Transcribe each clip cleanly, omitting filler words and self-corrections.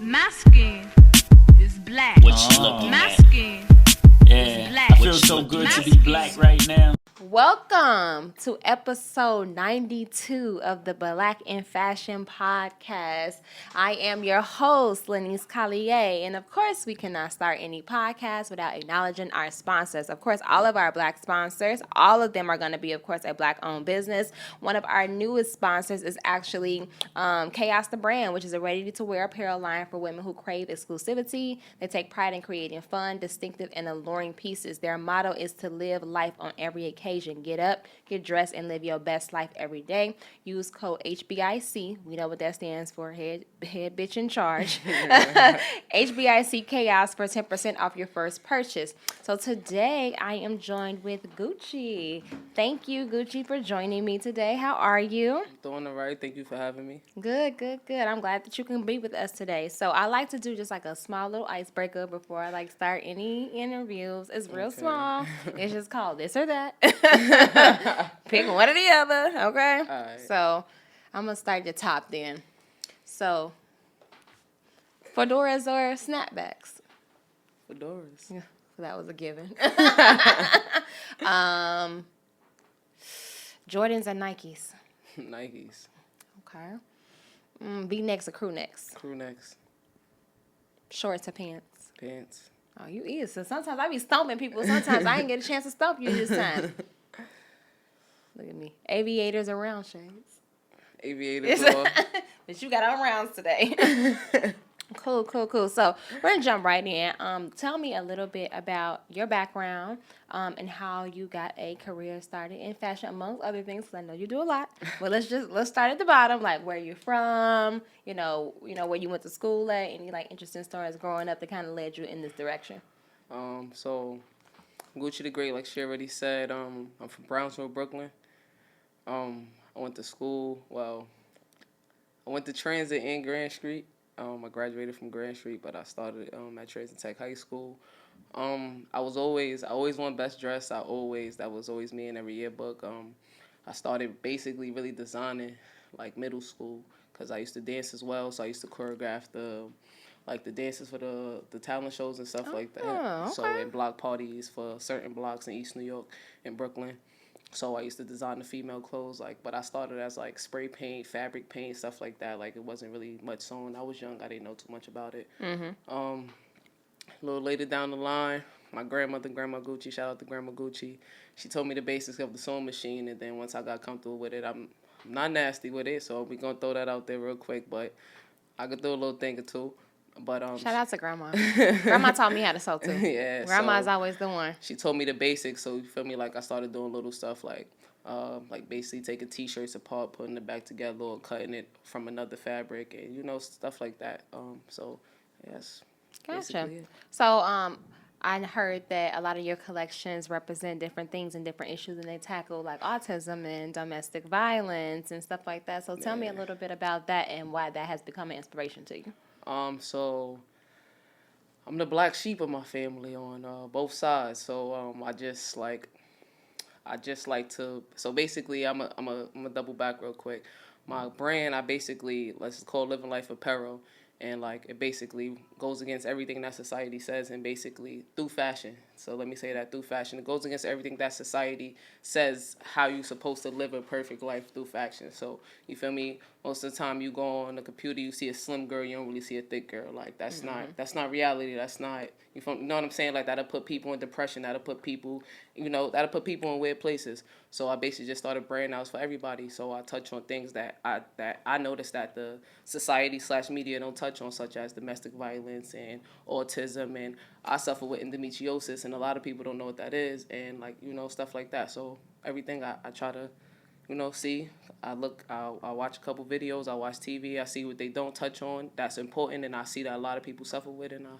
My skin is black. What you looking My at? skin Yeah, is black. I feel so good to be black right now. Welcome to episode 92 of the Black in Fashion podcast. I am your host, Lenise Collier, and of course, we cannot start any podcast without acknowledging our sponsors. Of course, all of our black sponsors, all of them are going to be, of course, a black-owned business. One of our newest sponsors is actually Chaos the Brand, which is a ready-to-wear apparel line for women who crave exclusivity. They take pride in creating fun, distinctive, and alluring pieces. Their motto is to live life on every occasion. Get up, get dressed, and live your best life every day. Use code HBIC. We know what that stands for, head bitch in charge. HBIC Chaos for 10% off your first purchase. So today I am joined with Gucckii. Thank you, Gucckii, for joining me today. How are you? I'm doing all right. Thank you for having me. Good. I'm glad that you can be with us today. So I like to do just like a small little icebreaker before I start any interviews. It's real small. It's just called this or that. Pick one or the other, okay? All right. So I'm going to start the top then. So, fedoras or snapbacks? Fedoras. Yeah, that was a given. Jordans or Nikes? Nikes. Okay. V-necks or crew necks? Crew necks. Shorts or pants? Pants. Oh, you is. So sometimes I be stumping people. Sometimes I ain't get a chance to stump you this time. Look at me. Aviators or round shades? Aviators or... But you got on rounds today. Cool. So we're going to jump right in. Tell me a little bit about your background and how you got a career started in fashion, amongst other things, because I know you do a lot. But let's start at the bottom, like where you're from, you know where you went to school at, any interesting stories growing up that kind of led you in this direction. So Gucci the Great, like she already said, I'm from Brownsville, Brooklyn. I went to school, I went to transit in Grand Street. I graduated from Grand Street, but I started at Transit Tech High School. I always won best dress. That was always me in every yearbook. I started basically really designing middle school because I used to dance as well. So I used to choreograph the dances for the talent shows and stuff like that. Okay. So in block parties for certain blocks in East New York and Brooklyn. So I used to design the female clothes, but I started as spray paint, fabric paint, stuff like that. It wasn't really much sewn. I was young. I didn't know too much about it. Mm-hmm. A little later down the line, my Grandma Gucckii, shout out to Grandma Gucckii, she told me the basics of the sewing machine, and then once I got comfortable with it, I'm not nasty with it, so we're going to throw that out there real quick, but I could do a little thing or two. But Shout out to Grandma. Grandma taught me how to sew too. Yeah, Grandma's always the one. She told me the basics, so you feel me? I started doing little stuff basically taking T-shirts apart, putting it back together, or cutting it from another fabric, and stuff like that. So yes. Gotcha. So I heard that a lot of your collections represent different things and different issues, and they tackle autism and domestic violence and stuff like that. So tell me a little bit about that and why that has become an inspiration to you. So I'm the black sheep of my family on both sides. So I just like to. So basically, I'm a double back real quick. My brand, let's call Living Life Apparel, and it basically goes against everything that society says, and basically through fashion. So let me say that through fashion, it goes against everything that society says how you're supposed to live a perfect life through fashion. So you feel me? Most of the time you go on the computer, you see a slim girl, you don't really see a thick girl. That's not reality. That's not, you know what I'm saying? That'll put people in depression. That'll put people in weird places. So I basically just started branding out for everybody. So I touch on things that I noticed that the society/media don't touch on, such as domestic violence and autism, and I suffer with endometriosis, and a lot of people don't know what that is, and stuff like that. So everything I try to see, I watch a couple videos, I watch TV, I see what they don't touch on that's important, and I see that a lot of people suffer with it, and I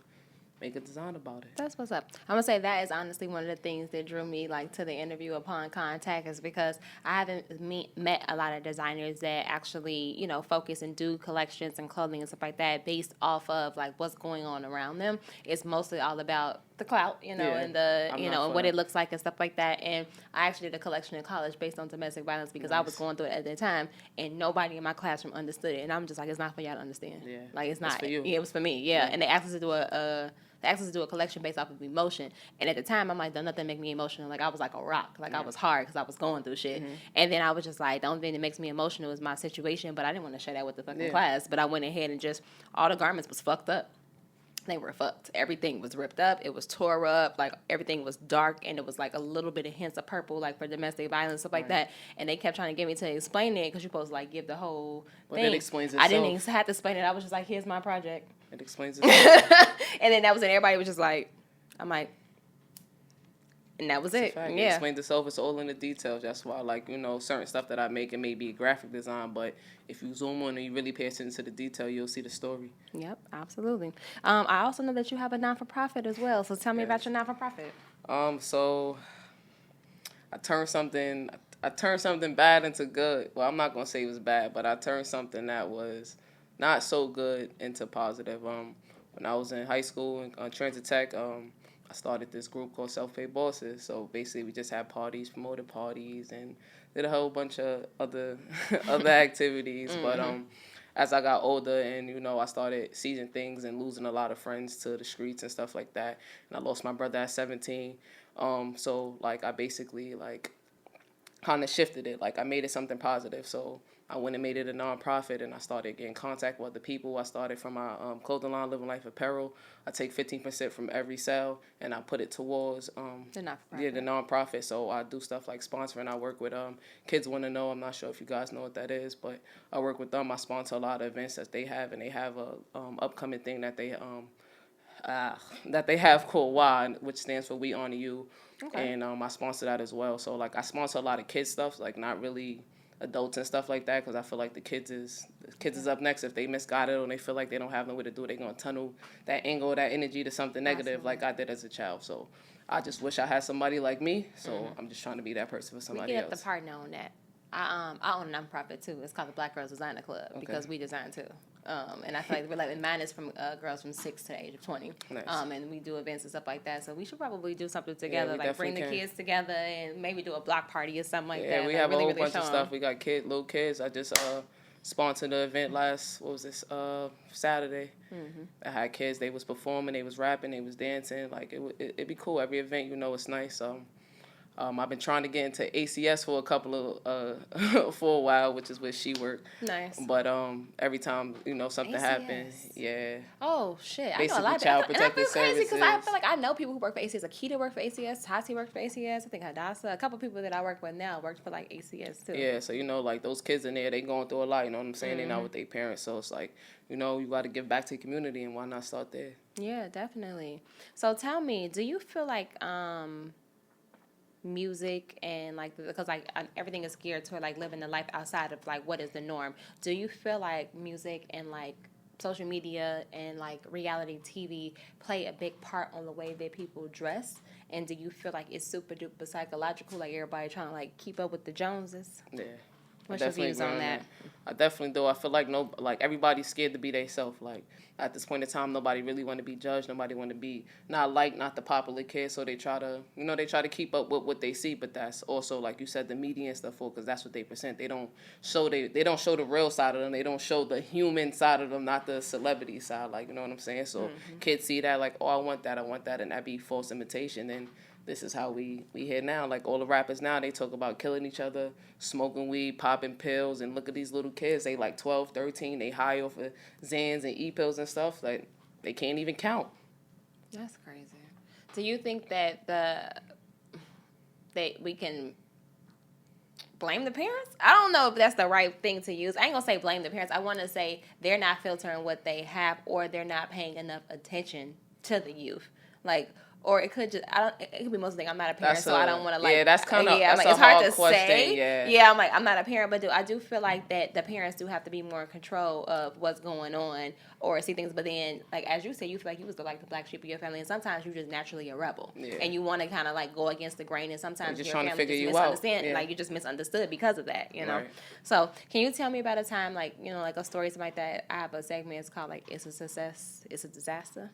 make a design about it. That's what's up. I'm gonna say that is honestly one of the things that drew me to the interview upon contact, is because I haven't met a lot of designers that actually focus and do collections and clothing and stuff like that based off of what's going on around them. It's mostly all about the the clout, and and what it looks like and stuff like that. And I actually did a collection in college based on domestic violence because I was going through it at that time, and nobody in my classroom understood it. And I'm just like, it's not for y'all to understand. Yeah. Like, it's not. For you. Yeah, it was for me. Yeah. And they asked us to do a collection based off of emotion. And at the time, I'm like, don't nothing make me emotional. Like, I was like a rock. Like, I was hard because I was going through shit. And then I was just like, the only thing that makes me emotional is my situation. But I didn't want to share that with the fucking class. But I went ahead and just, all the garments was fucked up. They were fucked. Everything was ripped up. It was tore up. Like, everything was dark. And it was like a little bit of hints of purple, like for domestic violence, stuff like that. And they kept trying to get me to explain it because you're supposed to, like, give the whole thing. It explains itself. I didn't even have to explain it. I was just like, here's my project. It explains itself. And then that was it. Everybody was just like, I'm like, and that was it. Yeah. It explains itself. It's all in the details. That's why, like, certain stuff that I make, it may be graphic design, but if you zoom on and you really pay attention to the detail, you'll see the story. Yep, absolutely. I also know that you have a non-for-profit as well. So tell me about your non-for-profit. So I turned something bad into good. Well, I'm not gonna say it was bad, but I turned something that was not so good into positive. When I was in high school on Transit Tech, I started this group called Self-Paid Bosses. So basically, we just had parties, promoted parties, and did a whole bunch of other activities. But as I got older and, I started seizing things and losing a lot of friends to the streets and stuff like that. And I lost my brother at 17. So, like, I basically, like, kind of shifted it. Like, I made it something positive. So I went and made it a nonprofit, and I started getting contact with other people. I started from my clothing line, Living Life Apparel. I take 15% from every sale, and I put it towards the nonprofit. Yeah, the nonprofit. So I do stuff like sponsoring. I work with Kids Want to Know. I'm not sure if you guys know what that is, but I work with them. I sponsor a lot of events that they have, and they have a upcoming thing that they have called WHY, which stands for We Honor You. Okay. And I sponsor that as well. So, like, I sponsor a lot of kids stuff, like not really adults and stuff like that, because I feel like the kids is up next. If they misguided or they feel like they don't have nowhere to do, they're going to tunnel that angle, that energy to something negative. Like I did as a child. So I just wish I had somebody like me. So I'm just trying to be that person for somebody else. We get the partner on that. I own a nonprofit too. It's called the Black Girls Designer Club because we design too. And I feel like we're like, mine is from girls from 6 to the age of 20. Nice. And we do events and stuff like that. So we should probably do something together, like bring the kids together and maybe do a block party or something like that. Yeah, we have a whole bunch of stuff. We got little kids. I just sponsored the event Saturday. I had kids. They was performing. They was rapping. They was dancing. Like it'd be cool. Every event, it's nice. I've been trying to get into ACS for a couple of for a while, which is where she worked. Nice. But every time something happens, Oh shit! Basically, I know a lot of Child people. And I Protective feel crazy because I Services. feel like I know people who work for ACS. Akita worked for ACS. Tati worked for ACS. I think Hadassah. A couple people that I work with now worked for like ACS too. Yeah, so like those kids in there, they going through a lot. You know what I'm saying? They're not with their parents, so it's like you got to give back to the community, and why not start there? Yeah, definitely. So tell me, do you feel like music and like because like everything is geared toward like living the life outside of like what is the norm, do you feel like music and like social media and like reality TV play a big part on the way that people dress? And do you feel like it's super duper psychological, like everybody trying to like keep up with the Joneses? Yeah. What's your views on that? I definitely do. I feel like everybody's scared to be themselves. Like at this point in time, nobody really want to be judged. Nobody want to be not the popular kid. So they try to keep up with what they see. But that's also, like you said, the media and stuff for, because that's what they present. They don't show the real side of them. They don't show the human side of them, not the celebrity side. Like, you know what I'm saying? So kids see that like, oh, I want that, and that be false imitation. And this is how we here now. Like all the rappers now, they talk about killing each other, smoking weed, popping pills, and look at these little kids. They like 12, 13. They high off of Xans and E-pills and stuff. Like they can't even count. That's crazy. Do you think that we can blame the parents? I don't know if that's the right thing to use. I ain't gonna say blame the parents. I want to say they're not filtering what they have, or they're not paying enough attention to the youth. Like. Or it could just, it could be most things. I'm not a parent, so I don't want to like. Yeah, that's kind of, it's hard to say. Yeah, I'm like, I'm not a parent, but I do feel like that the parents do have to be more in control of what's going on or see things. But then, like, as you said, you feel like you was the black sheep of your family, and sometimes you're just naturally a rebel. Yeah. And you want to kind of like go against the grain, and sometimes your family just misunderstand. Like, you just misunderstood because of that, Right. So, can you tell me about a time, like, like a story, something like that? I have a segment, it's called, like, It's a Success, It's a Disaster.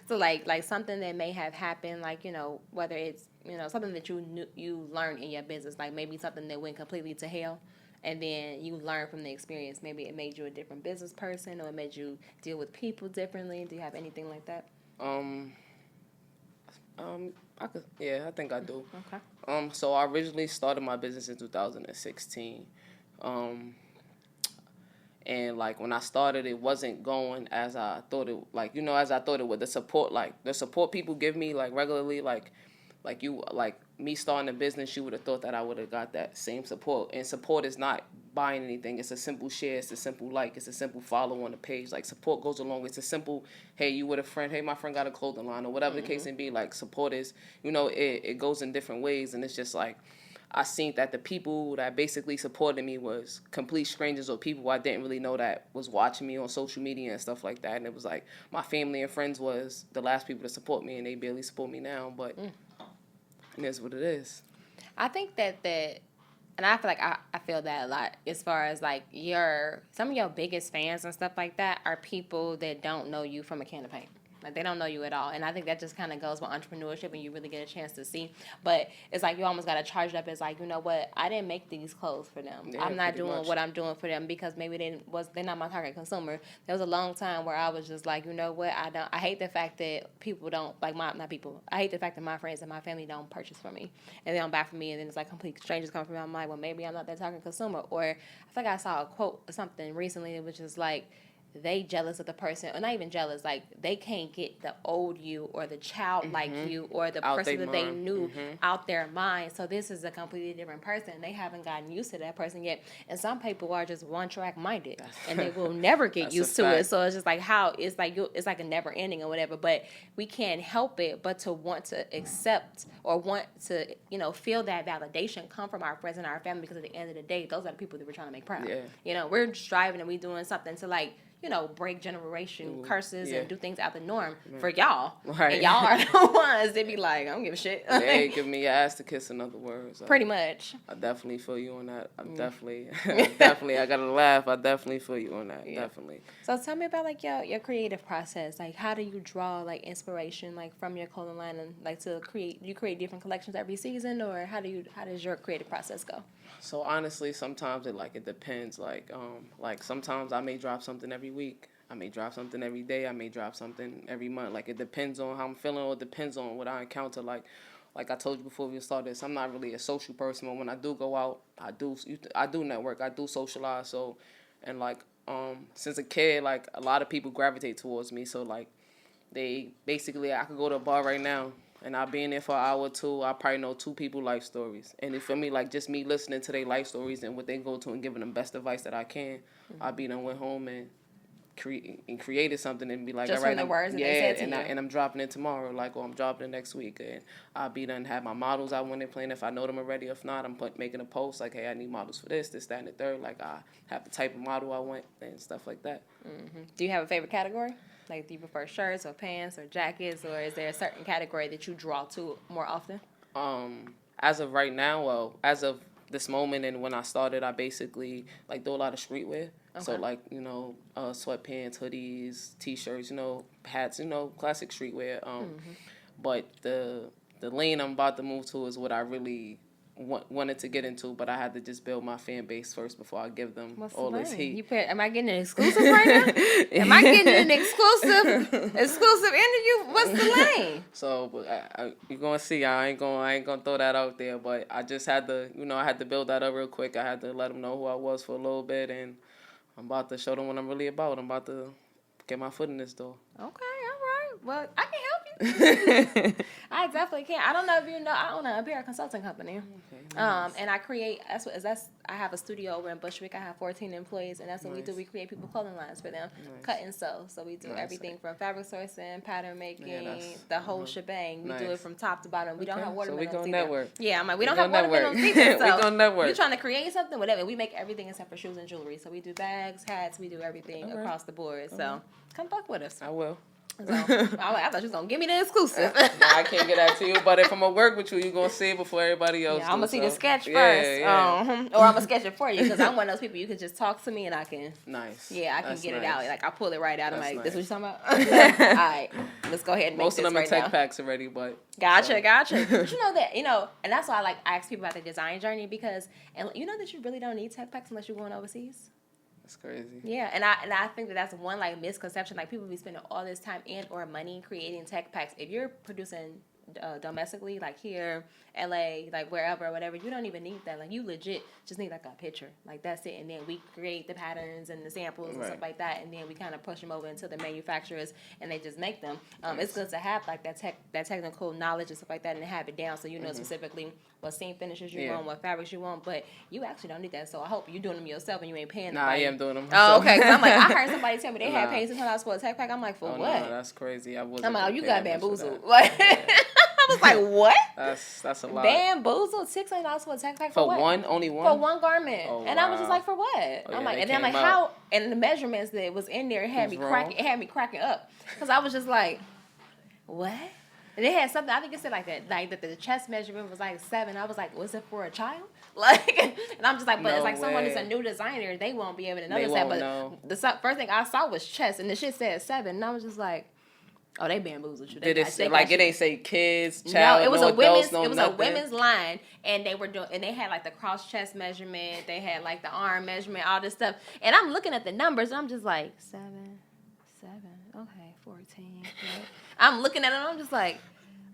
So, like something that may have have happened, like, whether it's, something that you learned in your business, like maybe something that went completely to hell, and then you learn from the experience. Maybe it made you a different business person, or it made you deal with people differently. Do you have anything like that? I think I do. Okay. So I originally started my business in 2016. And like when I started, it wasn't going as I thought it, as I thought it would. The support people give me like regularly, like me starting a business, you would have thought that I would have got that same support. And support is not buying anything. It's a simple share. It's a simple like. It's a simple follow on the page. Like support goes along. It's a simple, hey, you with a friend. Hey, my friend got a clothing line or whatever the case may be. Like support is, it goes in different ways. And it's just like, I seen that the people that basically supported me was complete strangers or people I didn't really know that was watching me on social media and stuff like that. And it was like my family and friends was the last people to support me, and they barely support me now. But it is what it is. I think that and I feel like I feel that a lot as far as like some of your biggest fans and stuff like that are people that don't know you from a can of paint. Like, they don't know you at all. And I think that just kind of goes with entrepreneurship, and you really get a chance to see. But it's like you almost got to charge it up as like, you know what? I didn't make these clothes for them. Yeah, I'm not doing much. What I'm doing for them because maybe they're not my target consumer. There was a long time where I was just like, you know what? I hate the fact that people don't, like I hate the fact that my friends and my family don't purchase for me. And they don't buy from me. And then it's like complete strangers come from me. I'm like, well, maybe I'm not that target consumer. Or I think I saw a quote or something recently. It was just like, they jealous of the person, or not even jealous, like they can't get the old you or the child like you or the Out person they that they mind. knew out their mind. So this is a completely different person. They haven't gotten used to that person yet. And some people are just one track minded and they will never get That's used a to it. fact. So it's just like it's like a never ending or whatever. But we can't help it but to want to accept or want to, feel that validation come from our friends and our family, because at the end of the day, those are the people that we're trying to make proud. Yeah. We're striving and we're doing something to like, break generation curses and do things out the norm for y'all. Right. And y'all are the ones that be like, I don't give a shit. They give me your ass to kiss, in other words. Pretty much. I definitely feel you on that. I'm definitely, I gotta laugh. I definitely feel you on that. Yeah. Definitely. So tell me about like your creative process. Like, how do you draw like inspiration like from your clothing line, and like to create? Do you create different collections every season, or how does your creative process go? So honestly, sometimes it depends. Like sometimes I may drop something every week. I may drop something every day. I may drop something every month. Like, it depends on how I'm feeling, or it depends on what I encounter. Like I told you before we started this, I'm not really a social person, but when I do go out, I do network. I do socialize. So, and like since a kid, like a lot of people gravitate towards me. So like I could go to a bar right now, and I'll be in there for an hour or two. I probably know 2 people life stories. And for me, like just me listening to their life stories and what they go to and giving them best advice that I can, I'll be done went home and created something and be like, just all right, from the words that they said to you. And I'm dropping it tomorrow, like, or I'm dropping it next week. And I'll be done, have my models out when they're playing. If I know them already, if not, I'm making a post like, hey, I need models for this, that, and the third. Like, I have the type of model I want and stuff like that. Do you have a favorite category? Like, do you prefer shirts or pants or jackets, or is there a certain category that you draw to more often? As of right now, well, as of this moment and when I started, I basically like do a lot of streetwear. Okay. So like, sweatpants, hoodies, t-shirts, hats, classic streetwear. But the lane I'm about to move to is what I really wanted to get into, but I had to just build my fan base first before I give them all this heat. Am I getting an exclusive right now? Am I getting an exclusive interview? What's the lane? So, but you're gonna see. I ain't gonna throw that out there. But I just had to, I had to build that up real quick. I had to let them know who I was for a little bit, and I'm about to show them what I'm really about. I'm about to get my foot in this door. Okay, all right. Well, I can help you. I definitely can. I don't know if you know, I own a apparel consulting company. Okay, nice. And I create, I have a studio over in Bushwick. I have 14 employees, and that's what we do. We create people clothing lines for them, cut and sew. So we do everything from fabric sourcing, pattern making, the whole shebang. We do it from top to bottom. We don't have watermelons. So we gonna network. Yeah, I'm like, we don't have watermelons either. So we gonna network. You're trying to create something, whatever. We make everything except for shoes and jewelry. So we do bags, hats, we do everything across the board. So come fuck with us. I will. So I'm like, I thought you was gonna give me the exclusive. Nah, I can't get that to you. But if I'm gonna work with you, you're gonna see it before everybody else. Yeah, I'm gonna see the sketch first, Yeah. or I'm gonna sketch it for you because I'm one of those people you can just talk to me and I can. Nice. Yeah, I can get it out. Like I pull it right out. I'm That's like, this nice. what you talking about? All right, let's go ahead and make Most this of them right are tech now. packs already, but Gotcha. But you know that, and that's why I like ask people about the design journey because, and you know that you really don't need tech packs unless you're going overseas. That's crazy. Yeah, and I think that's one like misconception. Like people be spending all this time and or money creating tech packs. If you're producing domestically, like here, LA, like wherever, whatever, you don't even need that. Like you legit just need like a picture, like that's it. And then we create the patterns and the samples and stuff like that, and then we kind of push them over into the manufacturers, and they just make them. It's good to have like that technical knowledge and stuff like that, and have it down so you know specifically what seam finishes you want, what fabrics you want. But you actually don't need that. So I hope you're doing them yourself and you ain't paying nobody. Nah, I am doing them. Oh, okay. Because I'm like, I heard somebody tell me they had paid $600 for a tech pack. I'm like, for what? No, that's crazy. I wasn't. I'm like, oh, you got bamboozled. Like, I was like, what? That's a lot. Bamboozled? $600 for a tech pack for what? one? Only one? For one garment. Oh, and I was just like, for what? Oh, I'm yeah, like, they and then I'm like, came how? out. And the measurements that was in there had me cracking. It had me cracking up because I was just like, what? And it had something. I think it said like that the chest measurement was like 7. I was like, was it for a child? Like, and I'm just like, but No it's like someone who's way. a new designer, they won't be able to They notice that. won't But know. the first thing I saw was chest, and the shit said 7, and I was just like, oh, they bamboozled you. Did it say, like it ain't say kids, child, no, it was no a women's. adults, no It was nothing? a women's line, and they were doing, and they had like the cross chest measurement. They had like the arm measurement, all this stuff. And I'm looking at the numbers, and I'm just like 7, okay, 14. Right? I'm looking at it, and I'm just like,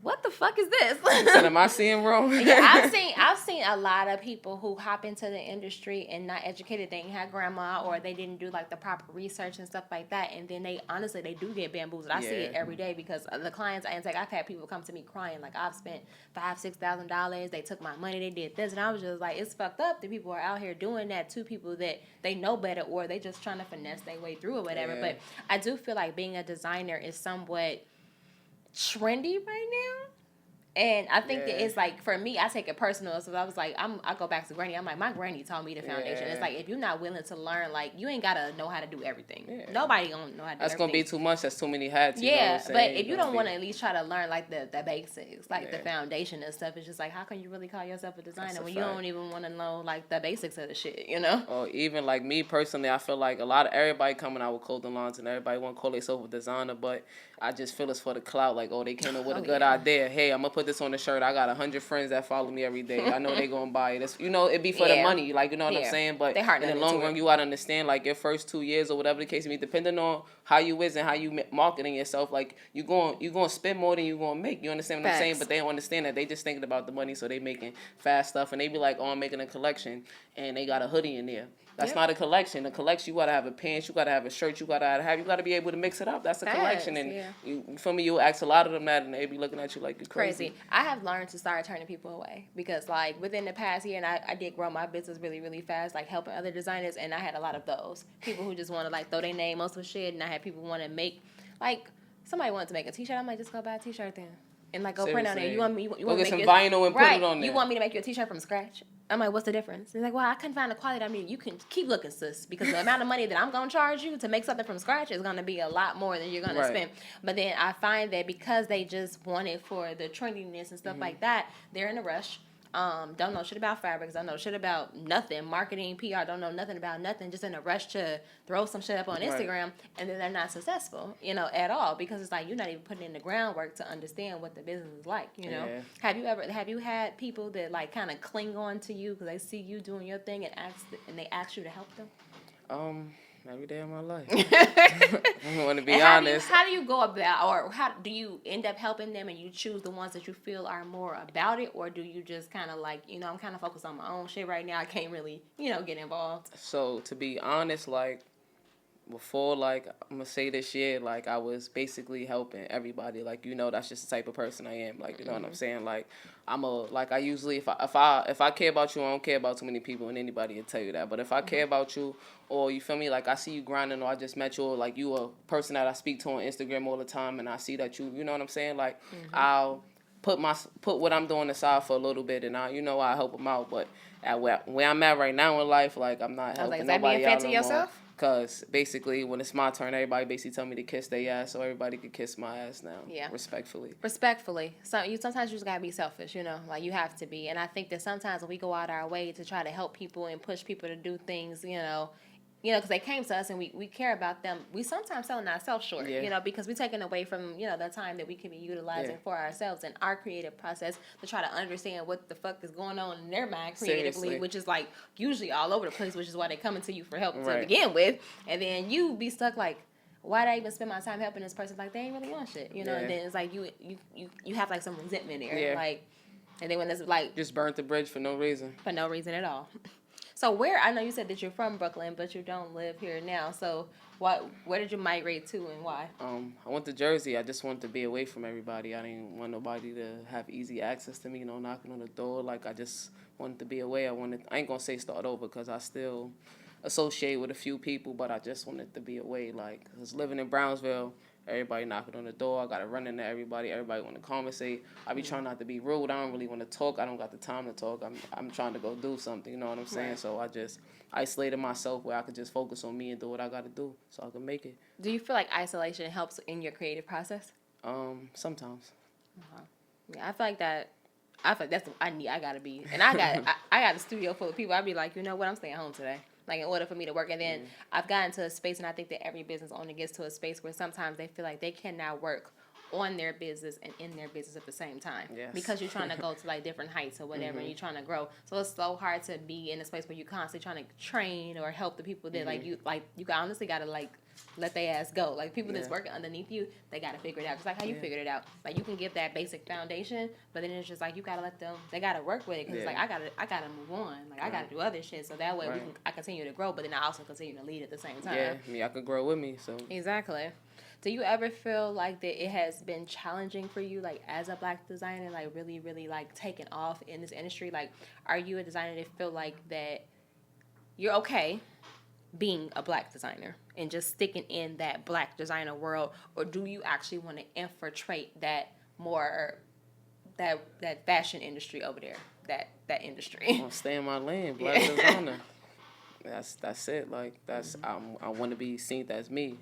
what the fuck is this? So am I seeing wrong? Yeah, I've seen a lot of people who hop into the industry and not educated. They ain't had grandma, or they didn't do like the proper research and stuff like that. And then they honestly do get bamboozled. I see it every day because the clients I intake. I've had people come to me crying like I've spent $5,000-$6,000. They took my money. They did this, and I was just like, it's fucked up that people are out here doing that to people that they know better, or they just trying to finesse their way through or whatever. Yeah. But I do feel like being a designer is somewhat trendy right now. And I think that it's like, for me, I take it personal. So I was like, I go back to Granny. I'm like, my granny taught me the foundation. Yeah. It's like, if you're not willing to learn, like, you ain't got to know how to do everything. Yeah. Nobody gonna know how to do That's everything. going to be too much. That's too many hats. You know Yeah, what I'm but saying? if you don't want to at least try to learn, like, the basics, like, the Yeah. foundation and stuff, it's just like, how can you really call yourself a designer That's a when you fact. don't even want to know, like, the basics of the shit, you know? Or even like me personally, I feel like a lot of everybody coming out with clothing lines and everybody want to call themselves a designer, but I just feel it's for the clout. Like, oh, they came up with a good idea. Hey, I'm gonna put this on the shirt. I got 100 friends that follow me every day. I know they gonna buy it. It's, it be for the money. Like, you know what I'm saying? But They heart in the into long it. run, you gotta understand like your first 2 years or whatever the case may be, depending on how you is and how you marketing yourself. Like you gonna spend more than you gonna make. You understand what I'm saying? But they don't understand that. They just thinking about the money, so they making fast stuff, and they be like, oh, I'm making a collection, and they got a hoodie in there. That's not a collection. A collection, you gotta have a pants, you gotta have a shirt, you gotta be able to mix it up. That's a collection, and you feel me? You'll ask a lot of them that, and they be looking at you like you're crazy. I have learned to start turning people away because, like, within the past year, and I did grow my business really, really fast, like helping other designers, and I had a lot of those people who just want to like throw their name on some shit, and I had people want to make, like, somebody wanted to make a t-shirt. I'm like, just go buy a t-shirt then. And like, go print on it. You want me? You want Go to get make some vinyl and put it on there. You want me to make you a t-shirt from scratch? I'm like, what's the difference? He's like, well, I couldn't find the quality. I mean, you can keep looking, sis, because the amount of money that I'm going to charge you to make something from scratch is going to be a lot more than you're going to spend. But then I find that because they just want it for the trendiness and stuff like that, they're in a rush. Don't know shit about fabrics, don't know shit about nothing, marketing, PR, don't know nothing about nothing, just in a rush to throw some shit up on Instagram, and then they're not successful, at all, because it's like you're not even putting in the groundwork to understand what the business is like, know? Have you had people that like kind of cling on to you because they see you doing your thing and they ask you to help them? Every day of my life. I want to be honest. How do you go about, or how do you end up helping them and you choose the ones that you feel are more about it, or do you just kind of like, I'm kind of focused on my own shit right now. I can't really, get involved. So to be honest, like before, like I'm gonna say this year, like I was basically helping everybody. Like that's just the type of person I am. Like what I'm saying. Like I usually if I care about you, I don't care about too many people, and anybody will tell you that. But if I care about you, or you feel me, like I see you grinding, or I just met you, or like you a person that I speak to on Instagram all the time, and I see that you know what I'm saying. Like I'll put what I'm doing aside for a little bit, and I help them out. But at where I'm at right now in life, like I'm not helping nobody out no more. Is that being fed to yourself? Because basically, when it's my turn, everybody basically tell me to kiss their ass, so everybody could kiss my ass now. Yeah. Respectfully. So sometimes you just gotta be selfish, like you have to be. And I think that sometimes when we go out our way to try to help people and push people to do things, because they came to us and we care about them, we sometimes selling ourselves short, because we're taking away from, the time that we can be utilizing for ourselves and our creative process to try to understand what the fuck is going on in their mind creatively, Seriously. which is like usually all over the place, which is why they coming to you for help to begin with. And then you be stuck like, why did I even spend my time helping this person? Like, they ain't really on shit, And then it's like you have like some resentment there, like, and then when it's like just burnt the bridge for no reason. For no reason at all. So I know you said that you're from Brooklyn, but you don't live here now. So where did you migrate to and why? I went to Jersey. I just wanted to be away from everybody. I didn't want nobody to have easy access to me, knocking on the door. Like, I just wanted to be away. I ain't gonna say start over because I still associate with a few people, but I just wanted to be away. Like, I was living in Brownsville. Everybody knocking on the door. I got to run into everybody. Everybody want to conversate. I be trying not to be rude. I don't really want to talk. I don't got the time to talk. I'm trying to go do something. You know what I'm saying? Right. So I just isolated myself where I could just focus on me and do what I got to do so I can make it. Do you feel like isolation helps in your creative process? Sometimes. Yeah, I feel like that. I feel like that's what I need. I gotta be, and I got a studio full of people. I'd be like, you know what? I'm staying home today. Like, in order for me to work. And then I've gotten to a space, and I think that every business owner gets to a space where sometimes they feel like they cannot work on their business and in their business at the same time. Yes. Because you're trying to go to, like, different heights or whatever, and you're trying to grow. So it's so hard to be in a space where you're constantly trying to train or help the people that, you honestly got to, like, let their ass go. Like, people that's working underneath you, they got to figure it out. Just like how you figured it out. Like, you can give that basic foundation, but then it's just like you got to let them, they got to work with it. Because it's like, I got to move on. Like, I got to do other shit. So that way I continue to grow, but then I also continue to lead at the same time. Yeah, I could grow with me. So Exactly. Do you ever feel like that it has been challenging for you, like, as a black designer, like, really, really, like, taking off in this industry? Like, are you a designer that feel like that you're okay being a black designer and just sticking in that black designer world, or do you actually want to infiltrate that more, that fashion industry over there, that industry? I'll stay in my lane, black designer. That's it. Like, I want to be seen as me.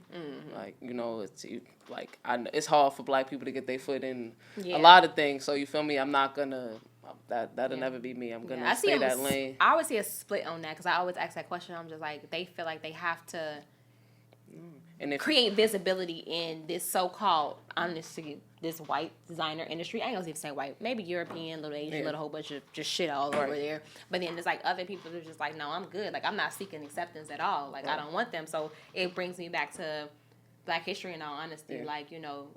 Like, it's hard for black people to get their foot in a lot of things. So you feel me? I'm not gonna. That'll never be me. I'm gonna stay that lane. I always see a split on that because I always ask that question. I'm just like, they feel like they have to create visibility in this so-called, honestly, this white designer industry. I ain't gonna even say white. Maybe European, little Asian, little whole bunch of just shit all over there. But then there's like other people who are just like, no, I'm good. Like, I'm not seeking acceptance at all. Like, I don't want them. So it brings me back to Black history, in all honesty. Like,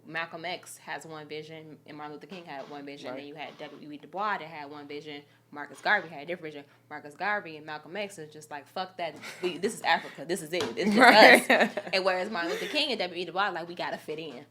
Malcolm X has one vision and Martin Luther King had one vision. And then you had W.E. Du Bois that had one vision. Marcus Garvey had a different vision. Marcus Garvey and Malcolm X is just like, fuck that. This is Africa. This is it. It's just us. And whereas Martin Luther King and W.E. Du Bois, like, we gotta fit in.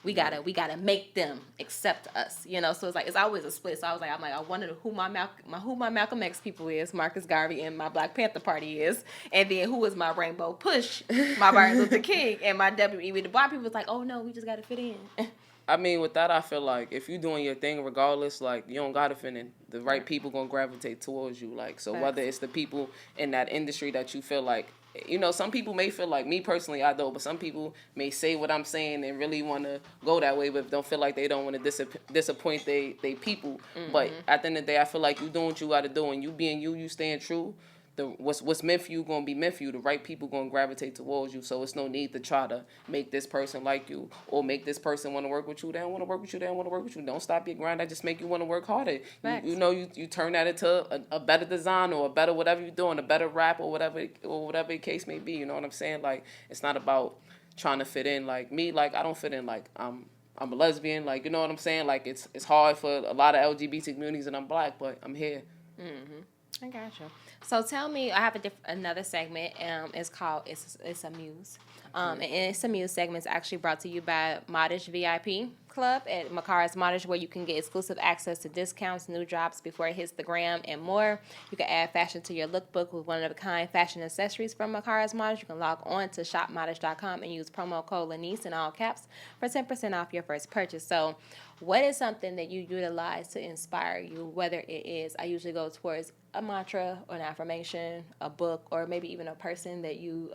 We gotta make them accept us, So it's like, it's always a split. So I wonder who my Malcolm X people is, Marcus Garvey, and my Black Panther Party is, and then who is my Rainbow Push, my Martin Luther King, and my W.E. Du Bois people. It's like, oh no, we just gotta fit in. I mean, with that, I feel like if you're doing your thing, regardless, like, you don't gotta fit in. The right people gonna gravitate towards you. Like, so whether it's the people in that industry that you feel like, some people may feel like, me personally, I don't, but some people may say what I'm saying and really want to go that way, but don't feel like they don't want to disappoint they people. But at the end of the day, I feel like you doing what you got to do, and you being you staying true. What's meant for you gonna be meant for you. The right people gonna gravitate towards you. So it's no need to try to make this person like you or make this person want to work with you. They don't want to work with you. They don't want to work with you. Don't stop your grind. That just make you want to work harder. You turn that into a better design or a better whatever you're doing, a better rap or whatever the case may be. You know what I'm saying? Like, it's not about trying to fit in. Like me, like, I don't fit in. Like, I'm a lesbian. Like, you know what I'm saying? Like, it's hard for a lot of LGBT communities, and I'm black, but I'm here. I gotcha. So tell me, I have another segment. It's called It's a Muse. And It's a Muse segment is actually brought to you by Modish VIP. Club at Makara's Models, where you can get exclusive access to discounts, new drops before it hits the gram, and more. You can add fashion to your lookbook with one-of-a-kind fashion accessories from Makara's Models. You can log on to shopmodels.com and use promo code Lanice in all caps for 10% off your first purchase. So what is something that you utilize to inspire you, whether it is, I usually go towards a mantra or an affirmation, a book, or maybe even a person that you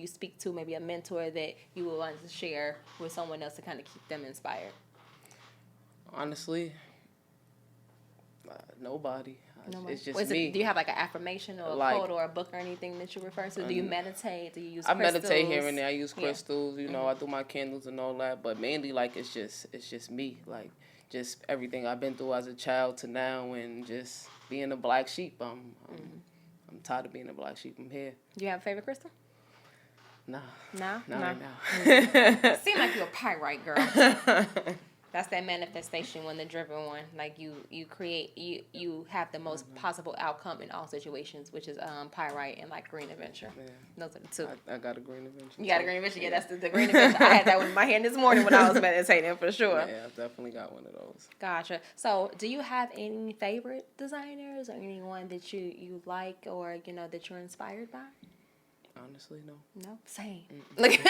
speak to, maybe a mentor that you would want to share with someone else to kind of keep them inspired? Honestly, nobody. It's just do me. you have like an affirmation or a quote or a book or anything that you refer to? Do you meditate? Do you use crystals? I meditate here and there. I use crystals. You know, I do my candles and all that. But mainly, like, it's just me. Like, just everything I've been through as a child to now, and just being a black sheep. I'm tired of being a black sheep. I'm here. Do you have a favorite crystal? Nah. Nah? Not right now. Seem like you're a pyrite girl. That's that manifestation one, the driven one. Like you create, you have the most possible outcome in all situations, which is pyrite and like green adventure. Yeah. Those are the two. I got a green adventure. You got a green adventure? Yeah, that's the green adventure. I had that one in my hand this morning when I was meditating for sure. Yeah, I definitely got one of those. Gotcha. So do you have any favorite designers or anyone that you like or, you know, that you're inspired by? Honestly, no. No? Same. Like,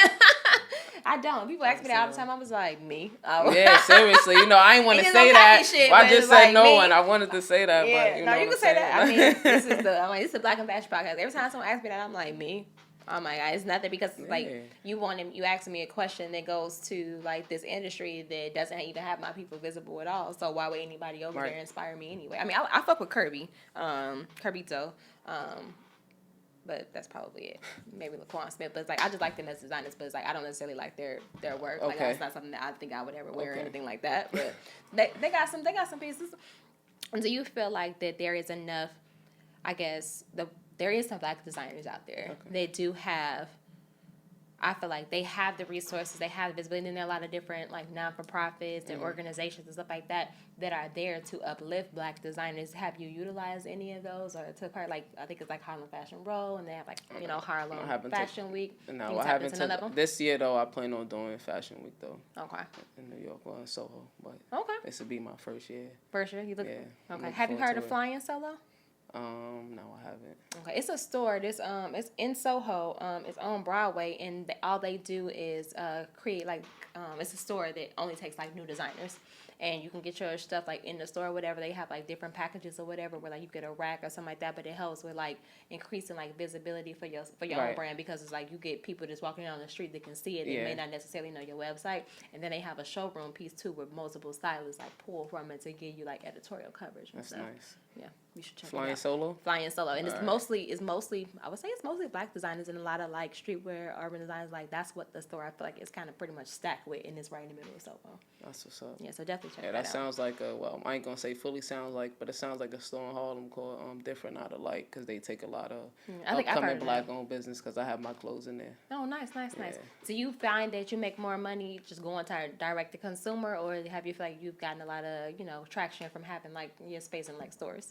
I don't. People ask me that all the time. I was like, me? Yeah, seriously. You know, I ain't want to say that. Shit, I just said like no me. one. I wanted to say that, Yeah, but you no, know you what can say I'm that. I saying? mean, this is the Black and Fashion podcast. Every time someone asks me that, I'm like, me? Oh my God, it's nothing because like you asking me a question that goes to like this industry that doesn't even have my people visible at all. So why would anybody over there inspire me anyway? I mean, I fuck with Kirby, Kirbito, but that's probably it. Maybe Laquan Smith, but it's like I just like them as designers. But it's like I don't necessarily like their work. Like that's not something that I think I would ever wear or anything like that. But they got some pieces. And do you feel like that there is enough? I guess there is some black designers out there. They do have. I feel like they have the resources, they have the visibility, and there are a lot of different like non-for-profits and organizations and stuff like that are there to uplift black designers. Have you utilized any of those or took part? Like I think it's like Harlem Fashion Row, and they have like Harlem Fashion Week. No, I haven't. This year though, I plan on doing Fashion Week though. Okay. In New York or in Soho, but this will be my first year. First year, you look. Yeah. Okay. Have you heard of Flying Solo? No, I haven't. Okay, it's a store. It's in Soho. It's on Broadway, and all they do is create like it's a store that only takes like new designers, and you can get your stuff like in the store or whatever. They have like different packages or whatever where like you get a rack or something like that. But it helps with like increasing like visibility for your own brand because it's like you get people just walking down the street that can see it. They may not necessarily know your website, and then they have a showroom piece too where multiple stylists like pull from it to give you like editorial coverage. That's nice. Yeah, you should check Flying it out. Solo? Flying Solo. And it's mostly I would say it's mostly black designers and a lot of like streetwear, urban designers. Like that's what the store I feel like is kind of pretty much stacked with, and it's right in the middle of Soho. That's what's up. Yeah, so definitely check that out. Yeah, that sounds like I ain't gonna say fully sounds like, but it sounds like a store in Harlem called Different Not Alike because they take a lot of upcoming black-owned business because I have my clothes in there. Oh, nice. Do you find that you make more money just going to direct to consumer, or have you feel like you've gotten a lot of traction from having like your space in like stores?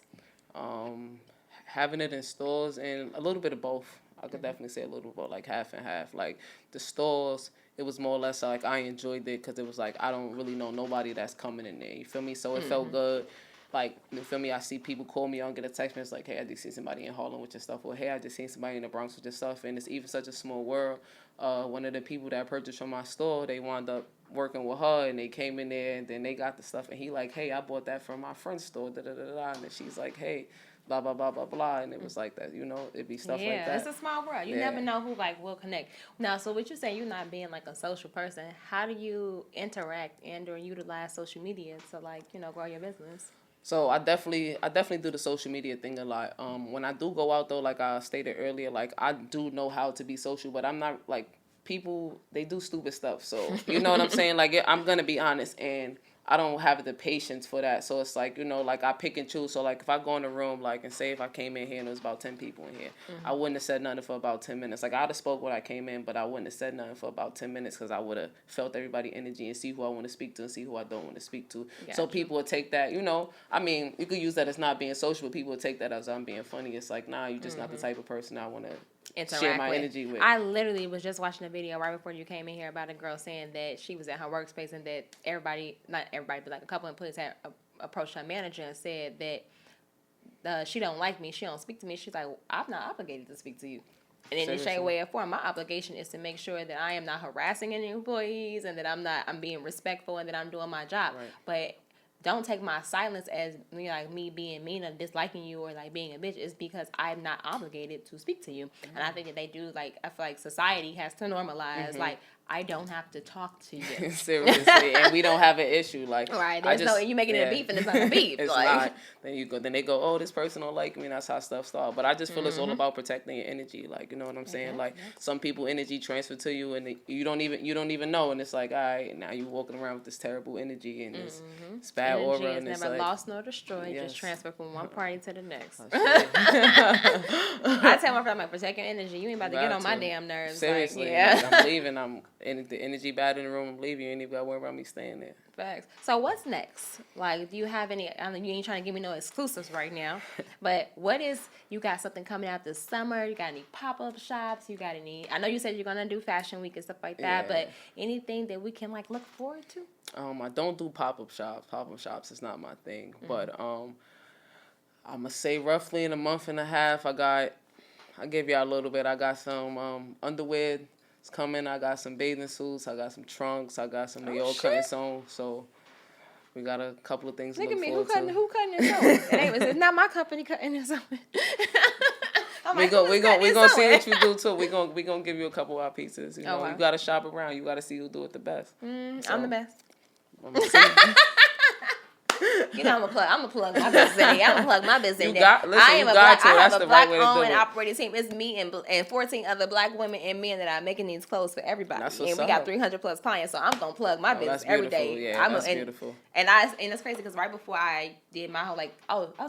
Having it in stores and a little bit of both. I could definitely say a little bit, like half and half. Like the stores, it was more or less like I enjoyed it because it was like I don't really know nobody that's coming in there. You feel me? So it felt good. Like, you feel me? I see people call me on, get a text message like, hey, I just seen somebody in Harlem with your stuff. Or, hey, I just seen somebody in the Bronx with your stuff. And it's even such a small world. One of the people that purchased from my store, they wound up working with her. And they came in there and then they got the stuff. And he like, hey, I bought that from my friend's store. Da-da-da-da. And then she's like, hey, blah, blah, blah, blah, blah. And it was like that, it'd be stuff like that. Yeah, it's a small world. You never know who, like, will connect. Now, so what you're saying, you're not being, like, a social person. How do you interact and or utilize social media to, like, grow your business? So I definitely do the social media thing a lot. When I do go out, though, like I stated earlier, like, I do know how to be social, but I'm not, like, people, they do stupid stuff. So, you know what I'm saying? Like, I'm going to be honest, and I don't have the patience for that. So it's like, like I pick and choose. So like if I go in a room, like, and say if I came in here and there was about 10 people in here, I wouldn't have said nothing for about 10 minutes. Like I'd have spoke when I came in, but I wouldn't have said nothing for about 10 minutes because I would have felt everybody's energy and see who I want to speak to and see who I don't want to speak to. Gotcha. So people would take that, I mean, you could use that as not being social, but people would take that as I'm being funny. It's like, nah, you're just not the type of person I want to interact share my with. energy with. I literally was just watching a video right before you came in here about a girl saying that she was at her workspace and that not everybody, but like a couple of employees had approached her manager and said that she don't like me, she don't speak to me. She's like, I'm not obligated to speak to you. And in any shape, way, or form, my obligation is to make sure that I am not harassing any employees and that I'm being respectful and that I'm doing my job. Right. But don't take my silence as me being mean or disliking you or like being a bitch. It's because I'm not obligated to speak to you. Mm-hmm. And I think that they do, like, I feel like society has to normalize, like, I don't have to talk to you. Seriously, and we don't have an issue. Like, right, there's you making it a beef and it's not a beef. It's like, not. Then they go, oh, this person don't like me, and that's how stuff starts. But I just feel it's all about protecting your energy. Like, you know what I'm saying? Like, some people energy transfer to you, and you don't even know, and it's like, all right, now you walking around with this terrible energy and this bad energy aura, is and it's never like, lost nor destroyed, just transfer from one party to the next. I tell my friend, I'm like, protect your energy. You ain't about to get on my damn nerves. Seriously, like, I'm leaving. The energy bad in the room. I'm leaving. You ain't even got to worry about me staying there. Facts. So what's next? Like, do you have any? I mean, you ain't trying to give me no exclusives right now, but what is? You got something coming out this summer? You got any pop-up shops? You got any? I know you said you're gonna do fashion week and stuff like that, but anything that we can like look forward to? I don't do pop-up shops. Pop-up shops is not my thing. But I'm gonna say roughly in a month and a half, I'll give y'all a little bit. I got some underwear. It's coming. I got some bathing suits. I got some trunks. I got some of your cutting sewn. So we got a couple of things to look forward to. Who cutting and sewing? It's not my company cutting and sewing. We gonna see what you do too. We gonna give you a couple of our pieces. You know, wow. You gotta shop around. You gotta see who do it the best. So, I'm the best. I'm gonna see. You know, I'm gonna plug my business in. I'm gonna plug my business in. I have a black-owned and operating team. It's me and 14 other black women and men that are making these clothes for everybody. And we got 300 plus clients, so I'm gonna plug my business every day. Yeah, that's beautiful. And it's crazy because right before I did my whole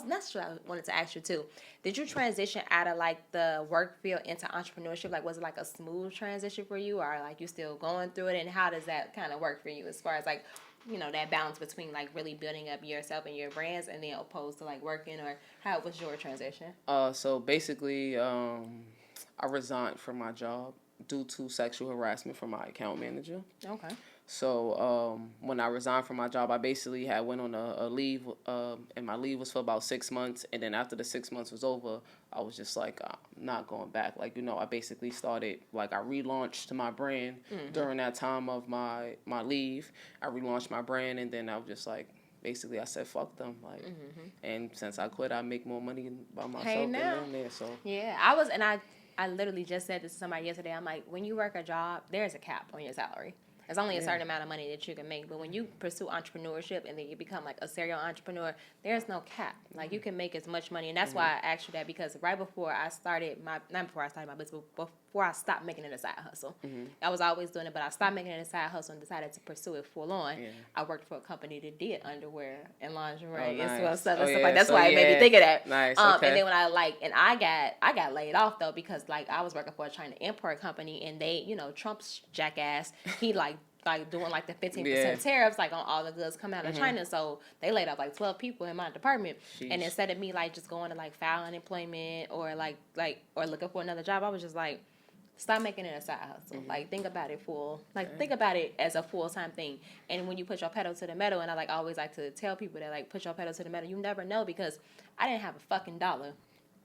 that's what I wanted to ask you too. Did you transition out of like the work field into entrepreneurship? Like, was it like a smooth transition for you, or like you still going through it? And how does that kind of work for you as far as like, you know, that balance between like really building up yourself and your brands and then opposed to like working, or how was your transition? So basically, I resigned from my job due to sexual harassment from my account manager. Okay. So when I resigned from my job, I basically had went on a leave, and my leave was for about 6 months. And then after the 6 months was over, I was just like, I'm not going back. Like, you know, I basically started, like, I relaunched my brand during that time of my leave. I relaunched my brand, and then I was just like, basically, I said, fuck them. Like, and since I quit, I make more money by myself than them there. So yeah, I literally just said this to somebody yesterday. I'm like, when you work a job, there's a cap on your salary. There's only a certain amount of money that you can make. But when you pursue entrepreneurship and then you become like a serial entrepreneur, there's no cap. Like, you can make as much money. And that's why I asked you that, because right before I started my business, before I stopped making it a side hustle. I was always doing it, but I stopped making it a side hustle and decided to pursue it full on. I worked for a company that did underwear and lingerie and stuff like that. That's why it made me think of that. Nice. Okay. And then when I got laid off though, because like I was working for a China import company, and they, you know, Trump's jackass, he like doing like the 15% tariffs like on all the goods coming out of China. So they laid off like 12 people in my department. Sheesh. And instead of me like just going to like file unemployment or like or looking for another job, I was just like, stop making it a side hustle. Like, think about it think about it as a full-time thing. And when you put your pedal to the metal, and I like always like to tell people that like put your pedal to the metal, you never know, because I didn't have a fucking dollar.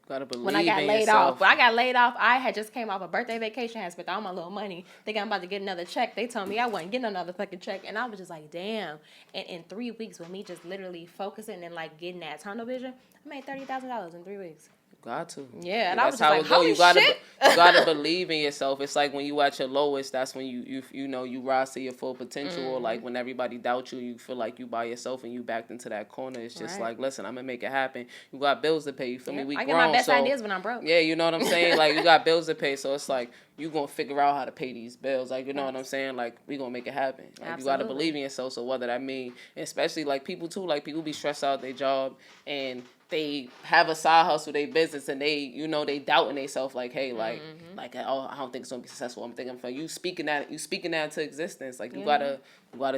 Gotta believe when I got in laid yourself. off. When I got laid off, I had just came off a birthday vacation, had spent all my little money, thinking I'm about to get another check. They told me I wasn't getting another fucking check, and I was just like, damn. And in 3 weeks, with me just literally focusing and like getting that tunnel vision, I made $30,000 in 3 weeks. Got to. Yeah, and I was that's just how like, it go. holy You shit. gotta believe in yourself. It's like when you at your lowest, that's when you know you rise to your full potential. Or like when everybody doubts you, you feel like you by yourself and you backed into that corner. It's just like, listen, I'm gonna make it happen. You got bills to pay. You feel me? We I grown, get my best so, ideas when I'm broke. Yeah, you know what I'm saying? Like, you got bills to pay, so it's like you gonna figure out how to pay these bills. Like, you know what I'm saying? Like, we gonna make it happen. Like, you gotta believe in yourself. So whether that mean, especially like people too, like people be stressed out their job and they have a side hustle, they business, and they, you know, they doubting themselves, like, hey, like, oh, I don't think it's gonna be successful. I'm thinking for you speaking that into existence. Like, you gotta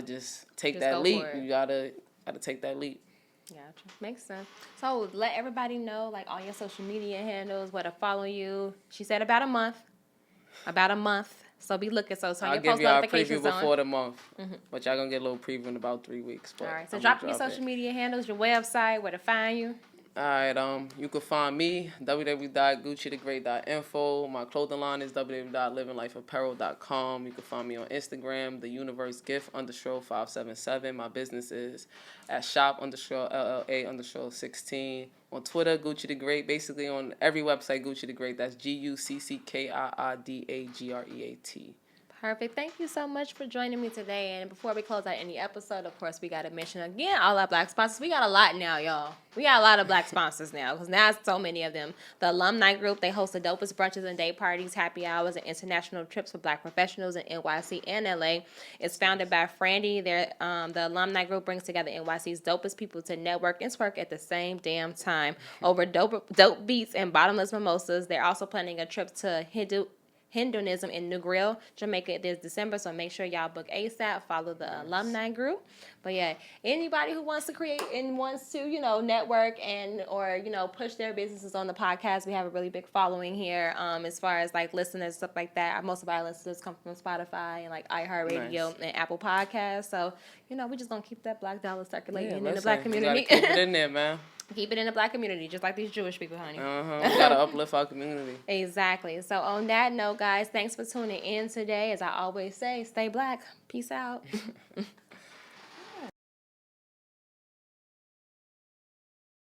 just take that leap. You gotta take that leap. Gotcha. Makes sense. So let everybody know, like, all your social media handles, where to follow you. She said about a month. About a month. So be looking. So turn I'll your give post y'all a notifications preview on. before the month. But y'all gonna get a little preview in about 3 weeks. But All right. So I'm drop gonna your drop social it. media handles, your website, where to find you. All right, you can find me, www.gucciithegreat.info. My clothing line is www.livinglifeapparel.com. You can find me on Instagram, theuniversegift_577. My business is at shop_LLA_16. On Twitter, Gucci the Great. Basically on every website, Gucci the Great. That's GUCCKIIDAGREAT. Perfect. Thank you so much for joining me today. And before we close out any episode, of course, we got to mention again all our black sponsors. We got a lot now, y'all. We got a lot of black sponsors now because now so many of them. The alumni group, they host the dopest brunches and day parties, happy hours, and international trips for black professionals in NYC and LA. It's founded by Frandy. The alumni group brings together NYC's dopest people to network and twerk at the same damn time over dope beats and bottomless mimosas. They're also planning a trip to Hinduism in New Grill, Jamaica this December, so make sure y'all book ASAP. Follow the alumni group. But yeah, anybody who wants to create and wants to, network and or push their businesses on the podcast, we have a really big following here. As far as like listeners, stuff like that. Most of our listeners come from Spotify and like iHeartRadio and Apple Podcasts. So we just gonna keep that black dollar circulating in the black community. You gotta keep it in there, man. Keep it in the black community, just like these Jewish people, honey. We gotta uplift our community. Exactly. So on that note, guys, thanks for tuning in today. As I always say, stay black. Peace out.